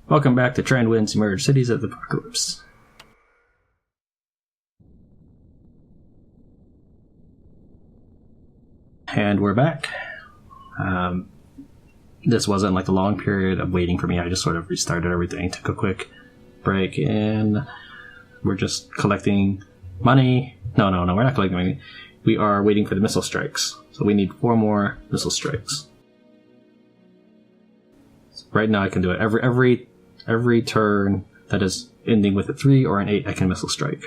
Welcome back to Tran wins Merged Cities of the Apocalypse. And we're back. This wasn't like a long period of waiting for me. I just sort of restarted everything, took a quick break, and we're just collecting money. No, we're not collecting money. We are waiting for the missile strikes. So we need 4 more missile strikes. So right now I can do it. Every turn that is ending with a 3 or an 8, I can missile strike.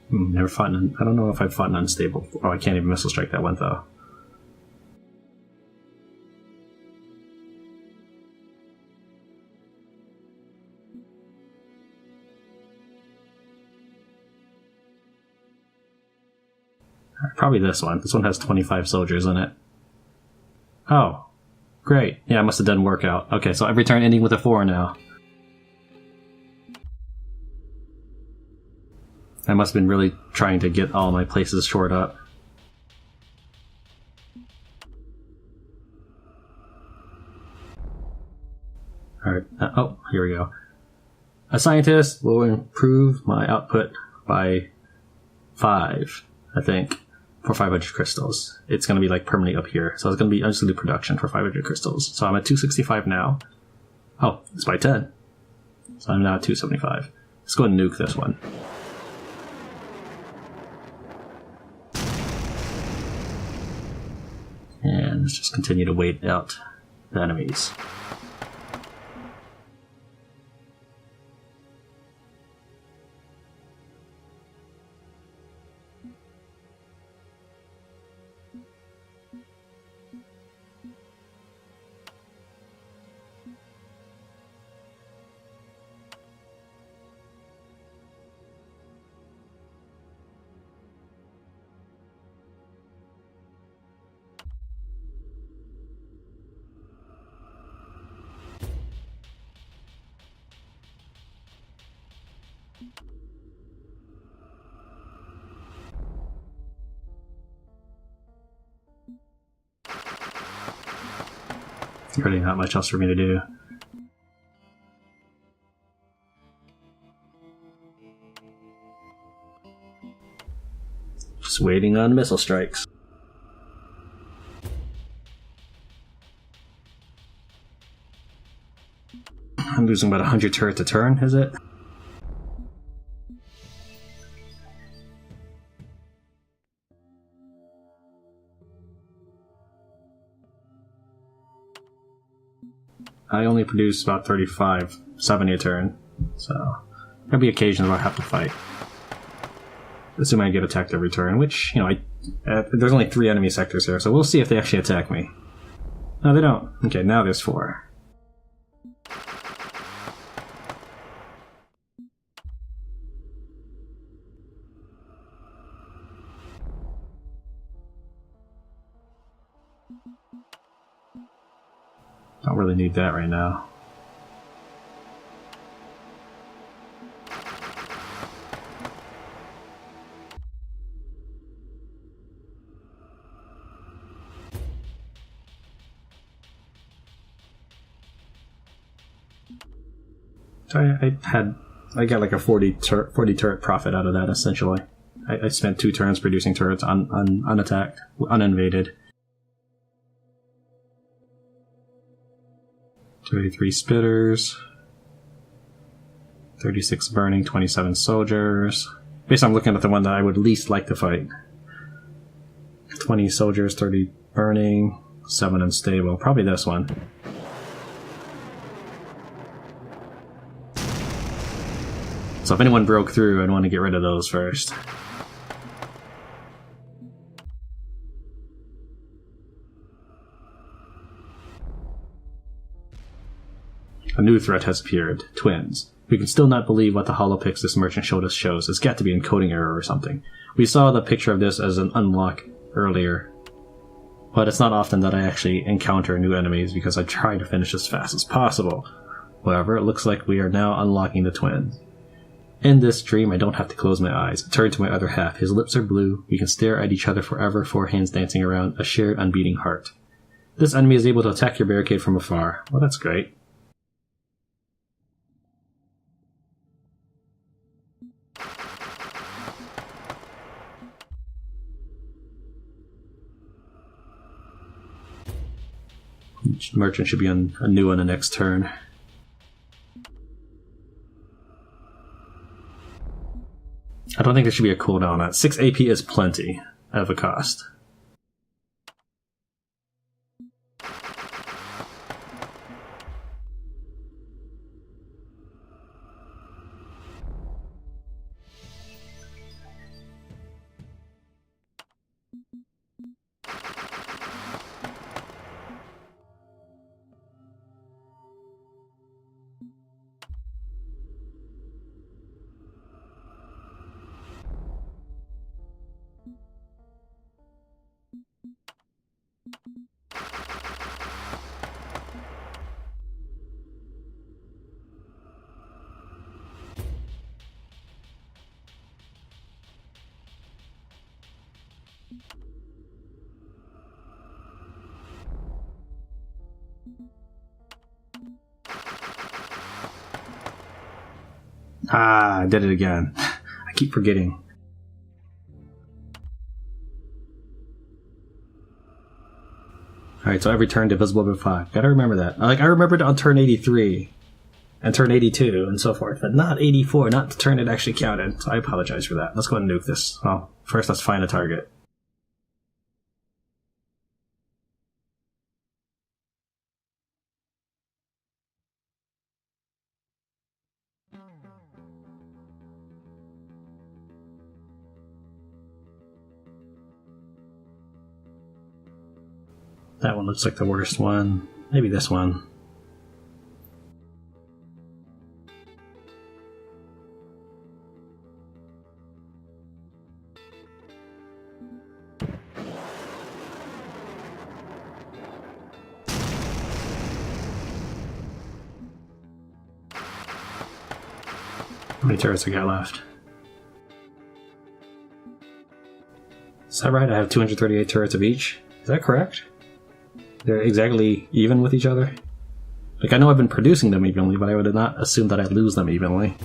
Never fought an... I don't know if I've fought an unstable before. Oh, I can't even missile strike that one, though. Probably this one. This one has 25 soldiers in it. Oh, great. Yeah, I must have done workout. Okay, so every turn ending with a 4 now. I must have been really trying to get all my places shored up. Alright, oh, here we go. A scientist will improve my output by 5, I think, for 500 crystals. It's going to be like permanently up here. So it's going to be, I'm just going to do production for 500 crystals. So I'm at 265 now. Oh, it's by 10. So I'm now at 275. Let's go and nuke this one. And let's just continue to wait out the enemies. Really not much else for me to do. Just waiting on missile strikes. I'm losing about 100 turrets a turn, is it? I only produce about 35, 70 a turn, so there'll be occasions where I have to fight. Assuming I get attacked every turn, which, you know, there's only 3 enemy sectors here, so we'll see if they actually attack me. No, they don't. Okay, now there's 4. Don't really need that right now. So I got like a 40 turret profit out of that, essentially. I spent 2 turns producing turrets unattacked, uninvaded. 33 spitters, 36 burning, 27 soldiers. Basically, I'm looking at the one that I would least like to fight. 20 soldiers, 30 burning, 7 unstable. Probably this one. So if anyone broke through, I'd want to get rid of those first. A new threat has appeared. Twins. We can still not believe what the holopics this merchant showed us shows. It's got to be an encoding error or something. We saw the picture of this as an unlock earlier, but it's not often that I actually encounter new enemies because I try to finish as fast as possible. However, it looks like we are now unlocking the twins. In this dream, I don't have to close my eyes. I turn to my other half. His lips are blue. We can stare at each other forever, four hands dancing around a shared unbeating heart. This enemy is able to attack your barricade from afar. Well, that's great. Merchant should be on a new one the next turn. I don't think there should be a cooldown on that. 6 AP is plenty of a cost. Ah, I did it again. I keep forgetting. Alright, so every turn divisible by 5. Gotta remember that. I remembered on turn 83 and turn 82 and so forth, but not 84, not the turn it actually counted. So I apologize for that. Let's go ahead and nuke this. Well, first let's find a target. That one looks like the worst one. Maybe this one. How many turrets I got left? Is that right? I have 238 turrets of each? Is that correct? They're exactly even with each other? Like, I know I've been producing them evenly, but I would not assume that I'd lose them evenly.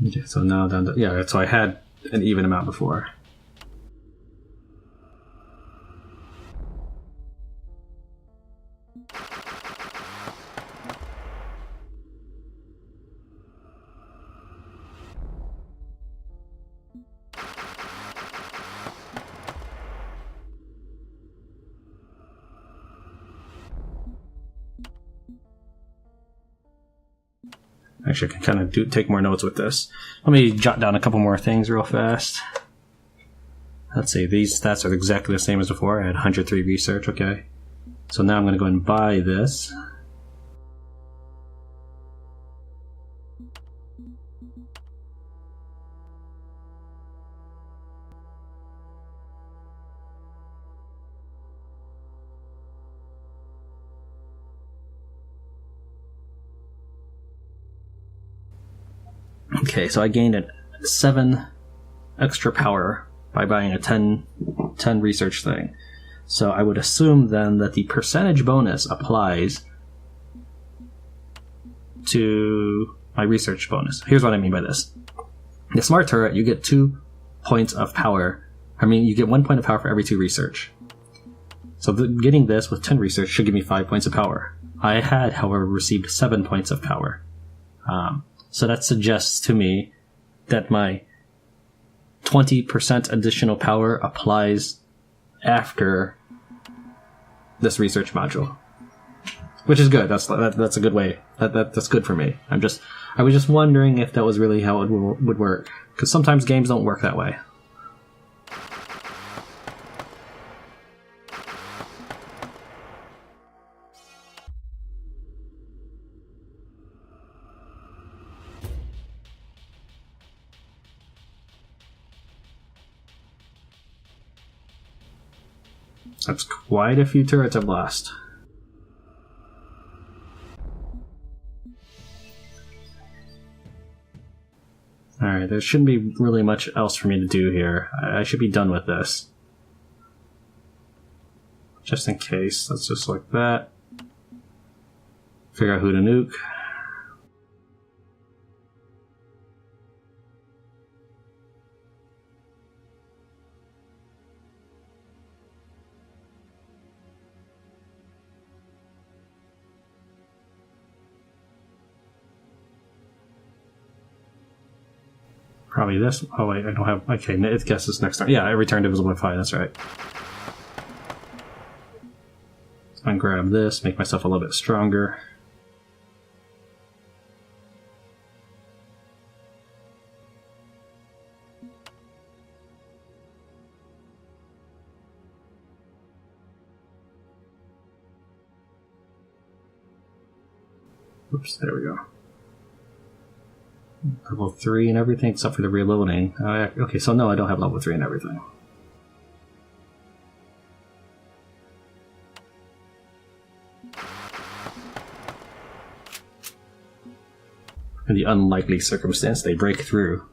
Okay, so now down to... Yeah, so I had an even amount before. Actually, I can kind of take more notes with this. Let me jot down a couple more things real fast. Let's see, these stats are exactly the same as before. I had 103 research, okay. So now I'm going to go ahead and buy this. Okay, so I gained 7 extra power by buying a 10 research thing. So I would assume then that the percentage bonus applies to my research bonus. Here's what I mean by this. The smart turret, you get 2 points of power. I mean, you get 1 point of power for every 2 research. So getting this with 10 research should give me 5 points of power. I had, however, received 7 points of power. So that suggests to me that my 20% additional power applies after this research module, which is good. That's a good way. That's good for me. I was just wondering if that was really how it would work, because sometimes games don't work that way. That's quite a few turrets I've lost. army. There shouldn't be really much else for me to do here. I should be done with this. Just in case. Let's just like that. Figure out who to nuke. Probably this. Oh wait, I don't have. Okay, it guesses next time. Yeah, I returned divisible by 5. That's right. And grab this, make myself a little bit stronger. Oops, there we go. Level 3 and everything except for the reloading. Okay, so no, I don't have level 3 and everything. In the unlikely circumstance they break through.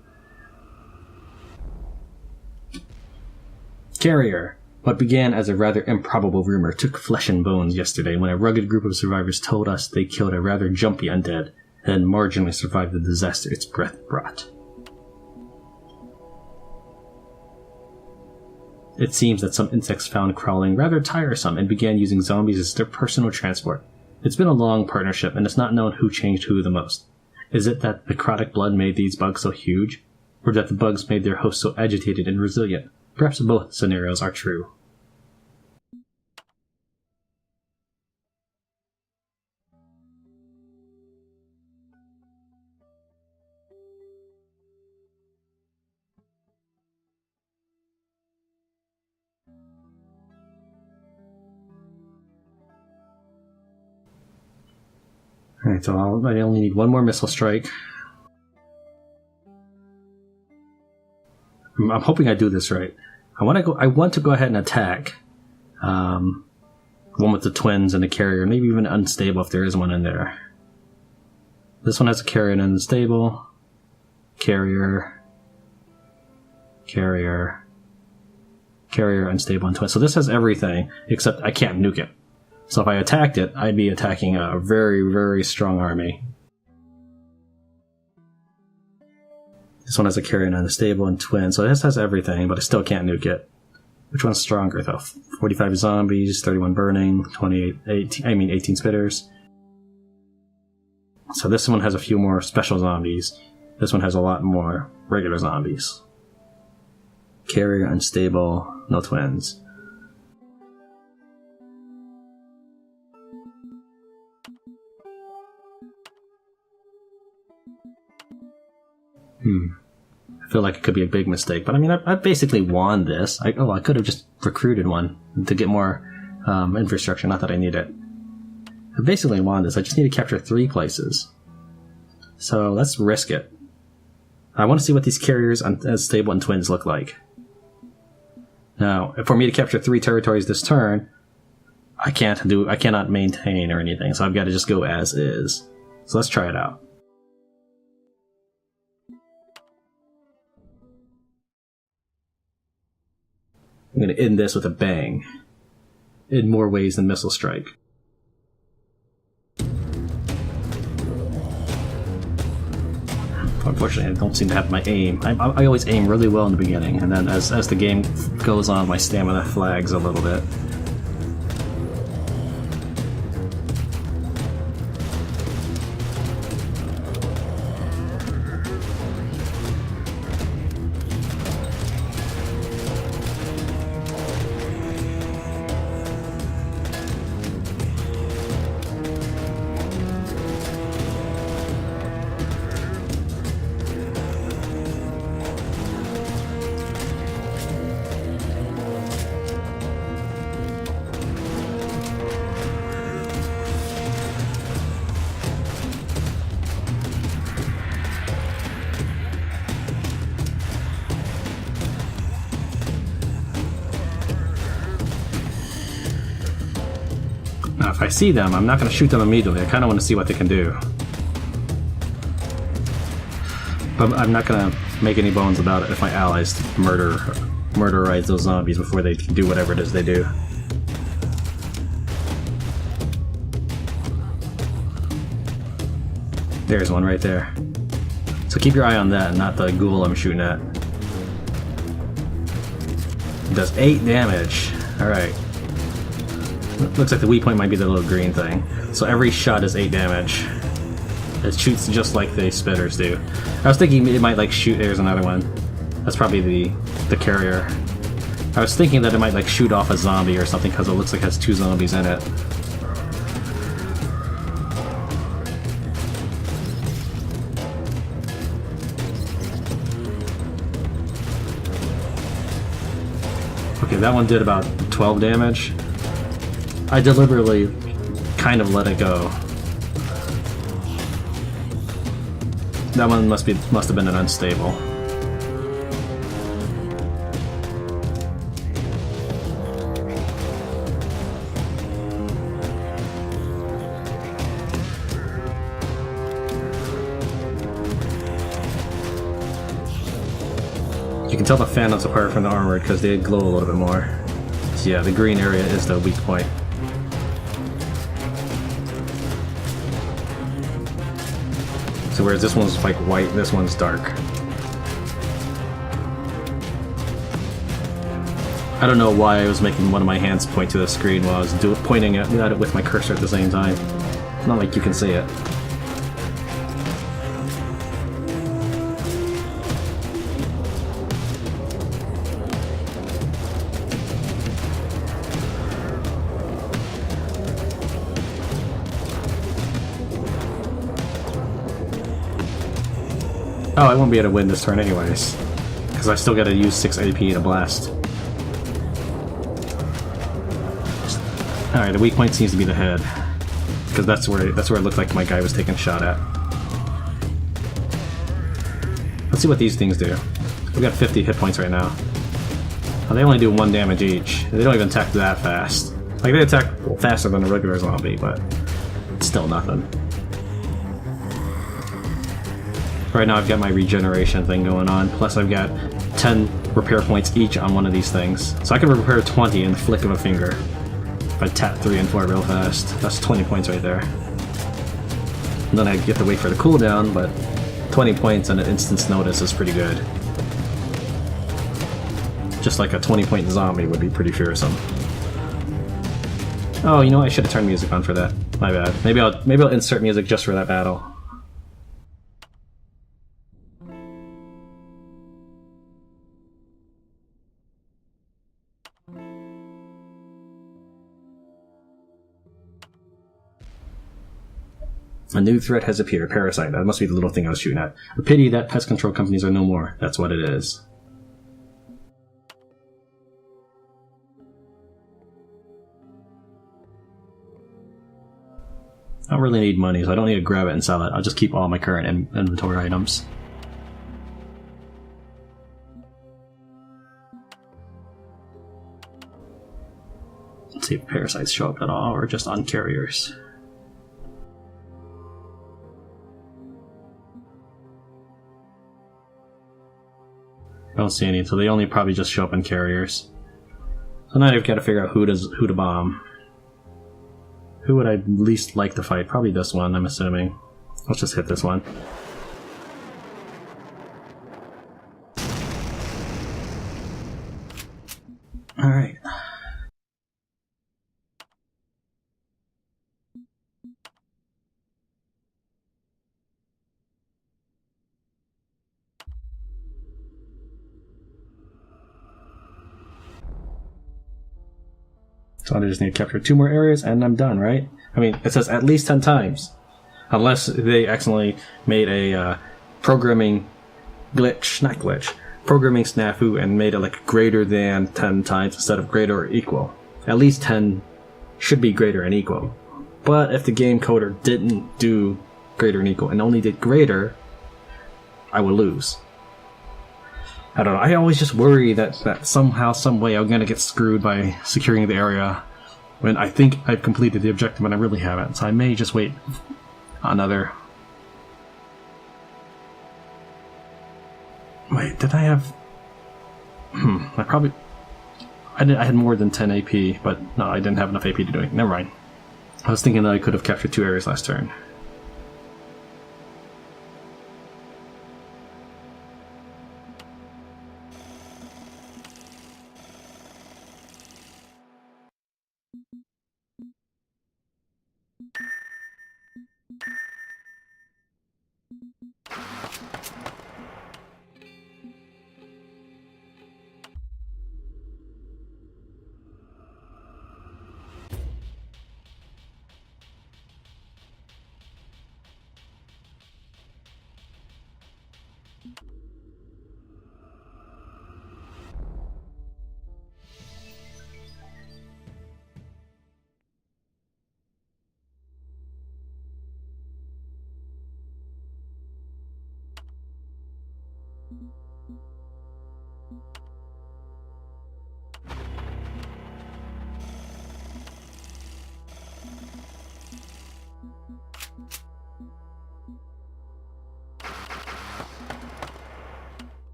Carrier. What began as a rather improbable rumor took flesh and bones yesterday when a rugged group of survivors told us they killed a rather jumpy undead and marginally survived the disaster its breath brought. It seems that some insects found crawling rather tiresome and began using zombies as their personal transport. It's been a long partnership, and it's not known who changed who the most. Is it that necrotic blood made these bugs so huge? Or that the bugs made their host so agitated and resilient? Perhaps both scenarios are true. Alright, so I only need one more missile strike. I'm hoping I do this right. I want to go ahead and attack one with the twins and the carrier, maybe even unstable if there is one in there. This one has a carrier and unstable. Carrier, unstable, and twin. So this has everything except I can't nuke it. So if I attacked it, I'd be attacking a very, very strong army. This one has a carrier and unstable and twin, so this has everything, but I still can't nuke it. Which one's stronger though? 45 zombies, 31 burning, 18 spitters. So this one has a few more special zombies. This one has a lot more regular zombies. Carrier, unstable, no twins. I feel like it could be a big mistake, but I mean, I basically won this. I could have just recruited one to get more infrastructure, not that I need it. I basically won this. I just need to capture 3 places. So let's risk it. I want to see what these carriers, unstable, and twins look like. Now, for me to capture 3 territories this turn, I cannot maintain or anything, so I've got to just go as is. So let's try it out. I'm going to end this with a bang. In more ways than missile strike. Unfortunately, I don't seem to have my aim. I always aim really well in the beginning, and then as the game goes on, my stamina flags a little bit. Now, if I see them, I'm not going to shoot them immediately. I kind of want to see what they can do. But I'm not going to make any bones about it if my allies murderize those zombies before they do whatever it is they do. There's one right there. So keep your eye on that, not the ghoul I'm shooting at. It does 8 damage. Alright. Looks like the weak point might be the little green thing. So every shot is 8 damage. It shoots just like the spitters do. I was thinking it might like shoot. There's another one. That's probably the carrier. I was thinking that it might like shoot off a zombie or something because it looks like it has 2 zombies in it. Okay, that one did about 12 damage. I deliberately kind of let it go. That one must have been an unstable. You can tell the phantoms apart from the armored because they glow a little bit more. So yeah, the green area is the weak point. So whereas this one's like white, this one's dark. I don't know why I was making one of my hands point to the screen while I was pointing at it with my cursor at the same time. It's not like you can see it. Oh, I won't be able to win this turn anyways, because I still gotta use 6 AP to blast. Alright, the weak point seems to be the head, because that's where it looked like my guy was taking a shot at. Let's see what these things do. We've got 50 hit points right now. Oh, they only do 1 damage each. They don't even attack that fast. Like, they attack faster than a regular zombie, but it's still nothing. Right now I've got my regeneration thing going on, plus I've got 10 repair points each on one of these things. So I can repair 20 in the flick of a finger. If I tap 3 and 4 real fast. That's 20 points right there. And then I get to wait for the cooldown, but 20 points on an instant's notice is pretty good. Just like a 20-point zombie would be pretty fearsome. Oh, you know what? I should have turned music on for that. My bad. Maybe I'll insert music just for that battle. A new threat has appeared. Parasite. That must be the little thing I was shooting at. A pity that pest control companies are no more. That's what it is. I don't really need money, so I don't need to grab it and sell it. I'll just keep all my current inventory items. Let's see if parasites show up at all, or just on carriers. I don't see any, so they only probably just show up in carriers. So now I've got to figure out who to bomb. Who would I least like to fight? Probably this one, I'm assuming. Let's just hit this one. Alright. So I just need to capture 2 more areas and I'm done, right? I mean, it says at least 10 times. Unless they accidentally made a programming glitch, not glitch, programming snafu and made it like greater than 10 times instead of greater or equal. At least 10 should be greater and equal. But if the game coder didn't do greater and equal and only did greater, I would lose. I don't know, I always just worry that somehow, some way I'm gonna get screwed by securing the area when I think I've completed the objective and I really haven't, so I may just wait Wait, did I have... I probably... I had more than 10 AP, but no, I didn't have enough AP to do it. Never mind. I was thinking that I could have captured 2 areas last turn.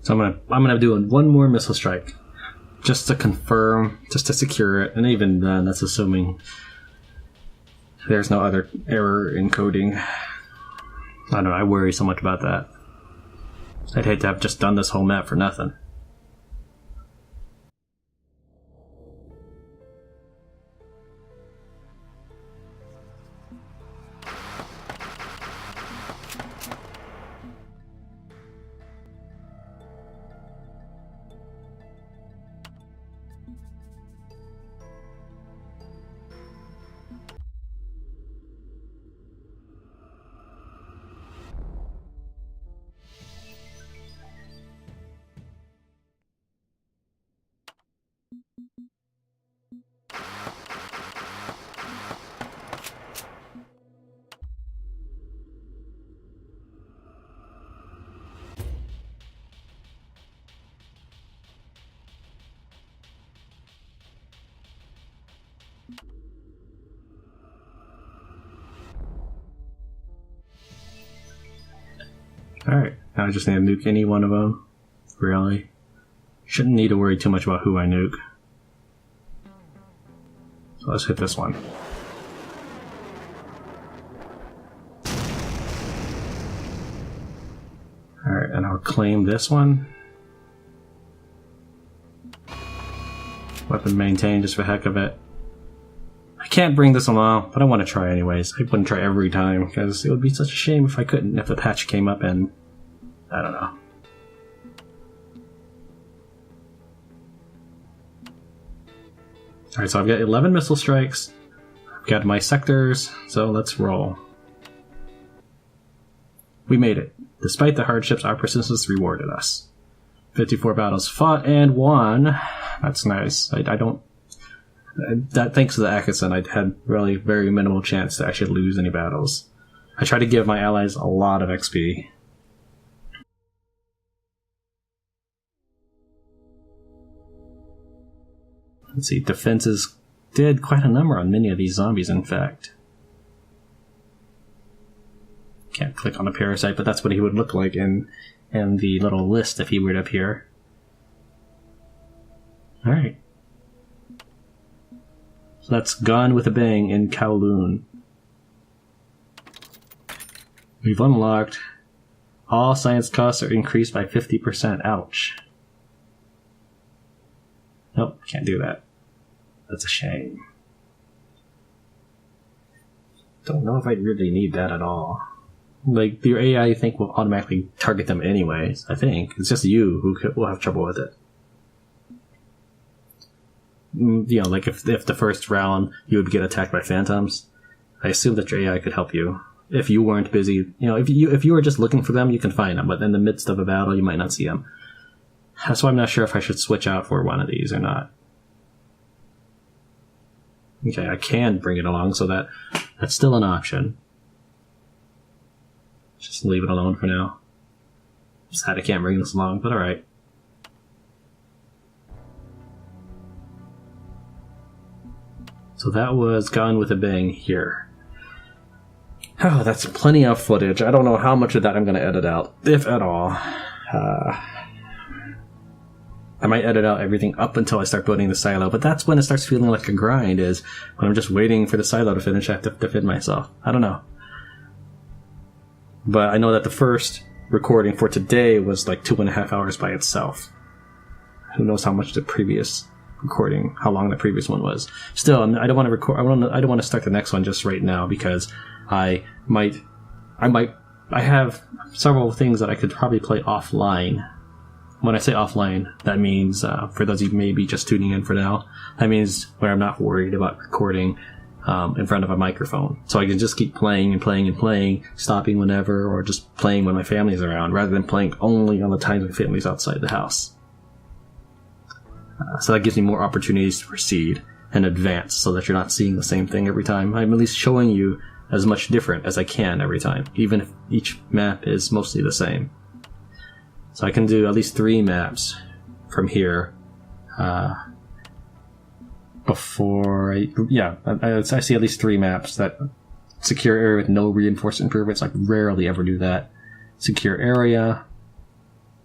So I'm gonna do one more missile strike, just to confirm, just to secure it, and even then, that's assuming there's no other error in coding. I don't know. I worry so much about that. I'd hate to have just done this whole map for nothing. Alright, now I just need to nuke any one of them. Really. Shouldn't need to worry too much about who I nuke. So let's hit this one. Alright, and I'll claim this one. Weapon maintained just for the heck of it. I can't bring this along, but I want to try anyways. I wouldn't try every time, because it would be such a shame if I couldn't, if the patch came up and... I don't know. Alright, so I've got 11 missile strikes. I've got my sectors, so let's roll. We made it. Despite the hardships, our persistence rewarded us. 54 battles fought and won. That's nice. I don't... That, thanks to the Akasan, I had really very minimal chance to actually lose any battles. I tried to give my allies a lot of XP. Let's see, defenses did quite a number on many of these zombies, in fact. Can't click on a parasite, but that's what he would look like in the little list if he were to appear. Alright. So that's Gone with a Bang in Kowloon. We've unlocked all science costs are increased by 50%. Ouch. Nope, can't do that. That's a shame. Don't know if I really need that at all. Like, your AI, I think, will automatically target them anyways, I think. It's just you who will have trouble with it. You know, like if the first round you would get attacked by phantoms, I assume that your AI could help you. If you weren't busy, you know, if you were just looking for them, you can find them, but in the midst of a battle, you might not see them. That's why I'm not sure if I should switch out for one of these or not. Okay, I can bring it along, so that's still an option. Just leave it alone for now. Sad I can't bring this along, but alright. So that was Gone with a Bang here. Oh, that's plenty of footage. I don't know how much of that I'm going to edit out, if at all. I might edit out everything up until I start building the silo, but that's when it starts feeling like a grind, is when I'm just waiting for the silo to finish. I have to defend myself. I don't know. But I know that the first recording for today was like 2.5 hours by itself. Who knows how much the previous recording, how long the previous one was. Still, I don't want to record. I don't want to start the next one just right now, because I have several things that I could probably play offline. When I say offline, that means, for those of you maybe just tuning in for now, that means where I'm not worried about recording in front of a microphone. So I can just keep playing and playing and playing, stopping whenever, or just playing when my family's around, rather than playing only on the times my family's outside the house. So that gives me more opportunities to proceed and advance, so that you're not seeing the same thing every time. I'm at least showing you as much different as I can every time, even if each map is mostly the same. So I can do at least 3 maps from here before I see at least 3 maps. That secure area with no reinforced improvements, I rarely ever do that. Secure area,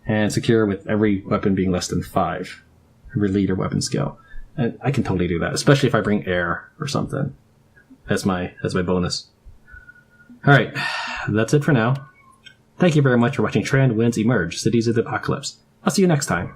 and secure with every weapon being less than 5. Every leader weapon skill. And I can totally do that, especially if I bring air or something. That's my bonus. Alright, that's it for now. Thank you very much for watching Tran Wins Emerge, Cities of the Apocalypse. I'll see you next time.